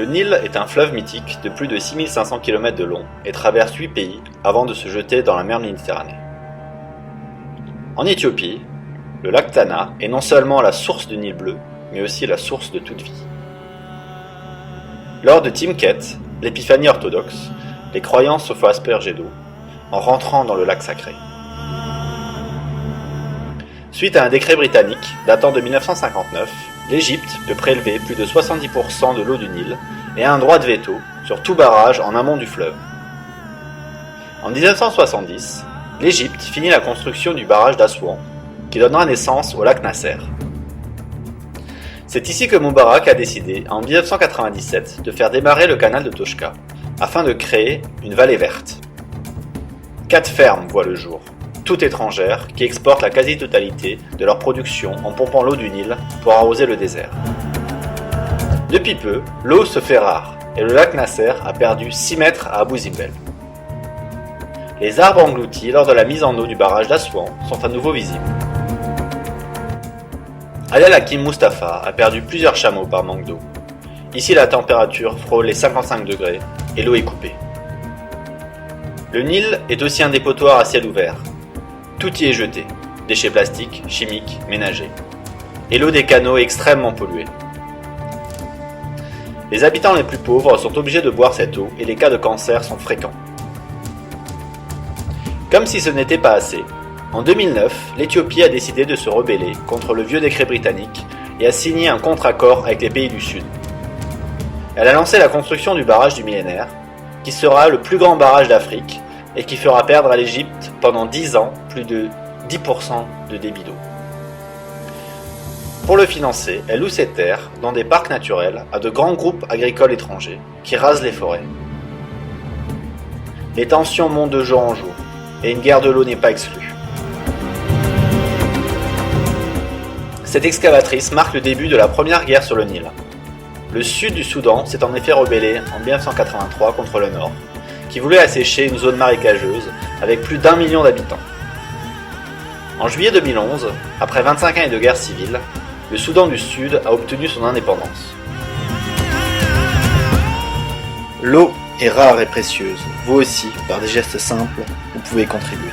Le Nil est un fleuve mythique de plus de 6500 km de long et traverse 8 pays avant de se jeter dans la mer Méditerranée. En Éthiopie, le lac Tana est non seulement la source du Nil bleu, mais aussi la source de toute vie. Lors de Timket, l'épiphanie orthodoxe, les croyants se font asperger d'eau en rentrant dans le lac sacré. Suite à un décret britannique datant de 1959, l'Égypte peut prélever plus de 70% de l'eau du Nil et a un droit de veto sur tout barrage en amont du fleuve. En 1970, l'Égypte finit la construction du barrage d'Assouan, qui donnera naissance au lac Nasser. C'est ici que Moubarak a décidé, en 1997, de faire démarrer le canal de Toshka, afin de créer une vallée verte. 4 fermes voient le jour, toutes étrangères, qui exportent la quasi-totalité de leur production en pompant l'eau du Nil pour arroser le désert. Depuis peu, l'eau se fait rare, et le lac Nasser a perdu 6 mètres à Abu Simbel. Les arbres engloutis lors de la mise en eau du barrage d'Assouan sont à nouveau visibles. Adel Hakim Mustafa a perdu plusieurs chameaux par manque d'eau. Ici, la température frôle les 55 degrés et l'eau est coupée. Le Nil est aussi un dépotoir à ciel ouvert. Tout y est jeté, déchets plastiques, chimiques, ménagers. Et l'eau des canaux est extrêmement polluée. Les habitants les plus pauvres sont obligés de boire cette eau et les cas de cancer sont fréquents. Comme si ce n'était pas assez, en 2009, l'Éthiopie a décidé de se rebeller contre le vieux décret britannique et a signé un contre-accord avec les pays du Sud. Elle a lancé la construction du barrage du millénaire, qui sera le plus grand barrage d'Afrique et qui fera perdre à l'Égypte pendant 10 ans plus de 10% de débit d'eau. Pour le financer, elle loue ses terres dans des parcs naturels à de grands groupes agricoles étrangers qui rasent les forêts. Les tensions montent de jour en jour et une guerre de l'eau n'est pas exclue. Cette excavatrice marque le début de la première guerre sur le Nil. Le sud du Soudan s'est en effet rebellé en 1983 contre le nord, qui voulait assécher une zone marécageuse avec plus d'1 million d'habitants. En juillet 2011, après 25 ans de guerre civile, le Soudan du Sud a obtenu son indépendance. L'eau est rare et précieuse. Vous aussi, par des gestes simples, vous pouvez contribuer.